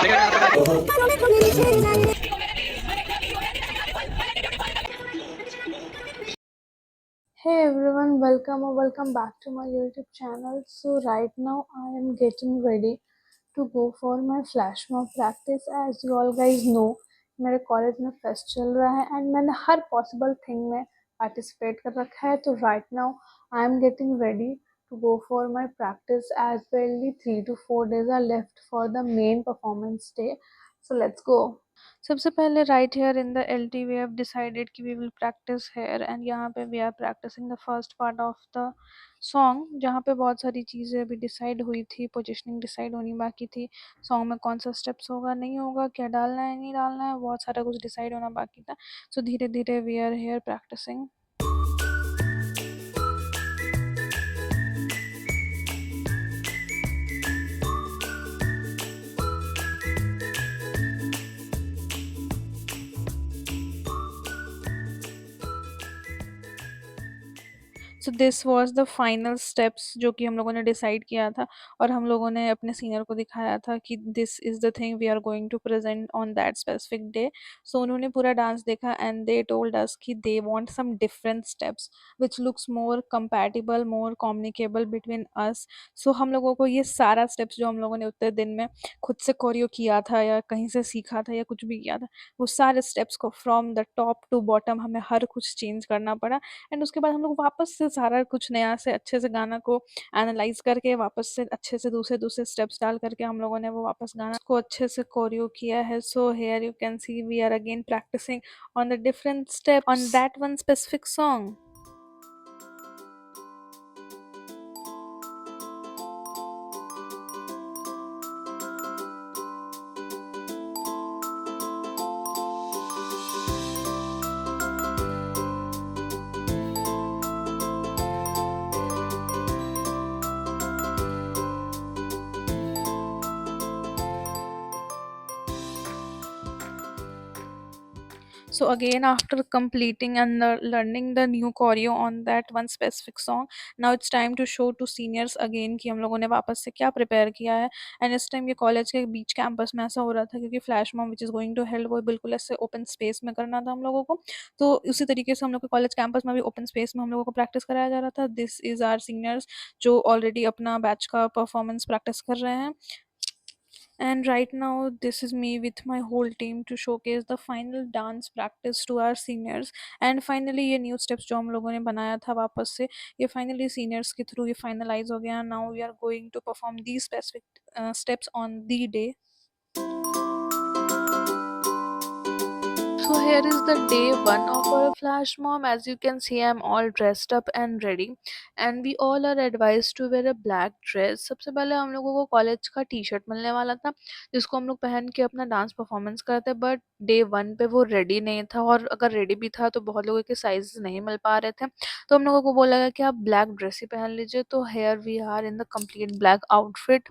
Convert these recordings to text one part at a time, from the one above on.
Hey everyone, welcome or welcome back to my YouTube channel. So right now I am getting ready to go for my flash mob practice. As you all guys know, मेरे college में fest चल रहा है and मैंने हर possible thing में participate कर रखा है. तो right now I am getting ready to go for my practice as barely 3 to 4 days are left for the main performance day. So let's go. सबसे पहले right here in the L T V have decided कि we will practice here and यहाँ पे we are practicing the first part of the song, जहाँ पे बहुत सारी चीज़ें अभी डिसाइड हुई थी. पोजिशनिंग डिसाइड होनी बाकी थी, सॉन्ग में कौन सा स्टेप्स होगा नहीं होगा, क्या डालना है नहीं डालना है, बहुत सारा कुछ डिसाइड होना बाकी था. सो धीरे धीरे we are here practising. So this was the final steps जो कि हम लोगों ने डिसाइड किया था और हम लोगों ने अपने सीनियर को दिखाया था कि this is the thing we are going to present on that specific day. So उन्होंने पूरा डांस देखा एंड दे टोल्ड अस कि they want some different steps which looks more compatible, more communicable between us. So हम लोगों को ये सारा steps जो हम लोगों ने उतने दिन में खुद से कोरियो किया था या कहीं से सीखा था या कुछ भी किया था, वो सारे स्टेप्स को from the top to bottom हमें हर कुछ चेंज करना पड़ा. एंड उसके बाद हम लोग वापस से सारा कुछ नया से अच्छे से गाना को एनालाइज करके वापस से अच्छे से दूसरे दूसरे स्टेप्स डाल करके हम लोगों ने वो वापस गाना को अच्छे से कोरियो किया है. So here you can see we are again practising on the different step on that one specific song. So again, after completing and learning the new choreo on that one specific song, now it's time to show to seniors again कि हम लोगों ने वापस से क्या prepare किया है. And इस टाइम ये कॉलेज के बीच कैंपस में ऐसा हो रहा था क्योंकि flash mob which is going to held वो बिल्कुल ऐसे ओपन स्पेस में करना था हम लोगों को. तो उसी तरीके से हम लोग के कॉलेज कैंपस में भी ओपन स्पेस में हम लोगों को प्रैक्टिस कराया जा रहा था. दिस इज़ आर सीनियर्स जो ऑलरेडी अपना बैच का परफॉर्मेंस प्रैक्टिस कर रहे हैं. And right now this is me with my whole team to showcase the final dance practice to our seniors. And finally ये new steps जो हम लोगों ने बनाया था वापस से ये finally seniors के through ये finalize हो गया. Now we are going to perform these specific steps on the day. So here is the day one of our flash mob. As you can see, I'm all dressed up and ready, and we all are advised to wear a black dress. सबसे पहले हम लोगों को college का T shirt मिलने वाला था जिसको हम लोग पहन के अपना डांस परफॉर्मेंस करते, बट डे वन पे वो रेडी नहीं था और अगर रेडी भी था तो बहुत लोगों के साइज नहीं मिल पा रहे थे. तो हम लोगों को बोला गया कि आप ब्लैक ड्रेस ही पहन लीजिए. तो here we are in the complete black outfit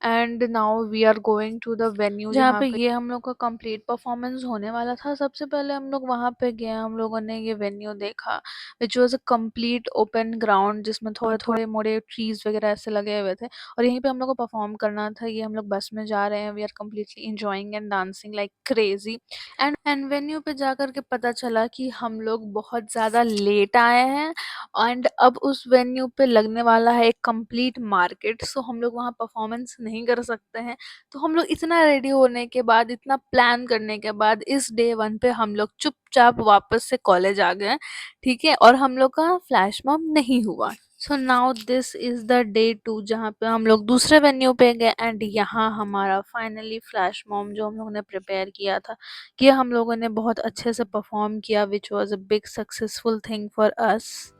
and now we are going to the venue जहाँ पे ये हम लोग का कंप्लीट परफॉर्मेंस होने वाला था. सबसे पहले हम लोग वहाँ पे गए, हम लोगों ने ये वेन्यू देखा which was a complete open ground जिसमें थोड़े थोड़े मोड़े ट्रीज वगैरह ऐसे लगे हुए थे और यहीं पे हम लोग को परफॉर्म करना था. ये हम लोग बस में जा रहे हैं, we are completely enjoying and dancing like crazy. And venue पे जाकर के पता चला कि हम लोग बहुत ज़्यादा लेट आए हैं एंड अब उस वेन्यू पे लगने वाला है एक कंप्लीट मार्केट. सो हम लोग वहाँ परफॉर्मेंस नहीं कर सकते हैं. तो हम लोग इतना रेडी होने के बाद, इतना प्लान करने के बाद इस डे वन पे हम लोग चुपचाप वापस से कॉलेज आ गए, ठीक है, और हम लोग का फ्लैश मॉब नहीं हुआ. So now this is the day two जहाँ पे हम लोग दूसरे वेन्यू पे गए एंड यहाँ हमारा फाइनली फ्लैश मॉब जो हम लोगों ने प्रिपेयर किया था कि हम लोगों ने बहुत अच्छे से परफॉर्म किया which was a big successful thing for us.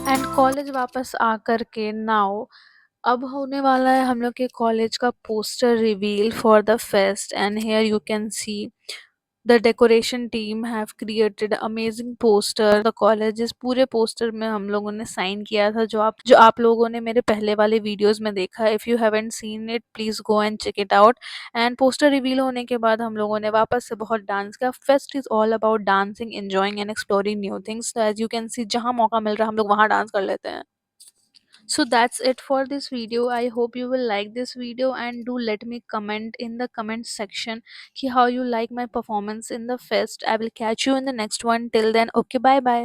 And college वापस आकर के नाउ अब होने वाला है हम लोग के कॉलेज का poster reveal for the fest. And here you can see the decoration team have created amazing poster the colleges. पूरे पोस्टर में हम लोगों ने साइन किया था, जो आप लोगों ने मेरे पहले वाले वीडियोस में देखा है। If you haven't seen it please go and check it out. And poster reveal होने के बाद हम लोगों ने वापस से बहुत डांस किया। Fest is all about dancing, enjoying and exploring new things. तो एज़ यू कैन सी, जहाँ मौका मिल रहा है हम लोग वहाँ डांस कर लेते हैं। So that's it for this video. I hope you will like this video, and do let me comment in the comment section ki how you like my performance in the fest. I will catch you in the next one. Till then, okay, bye bye.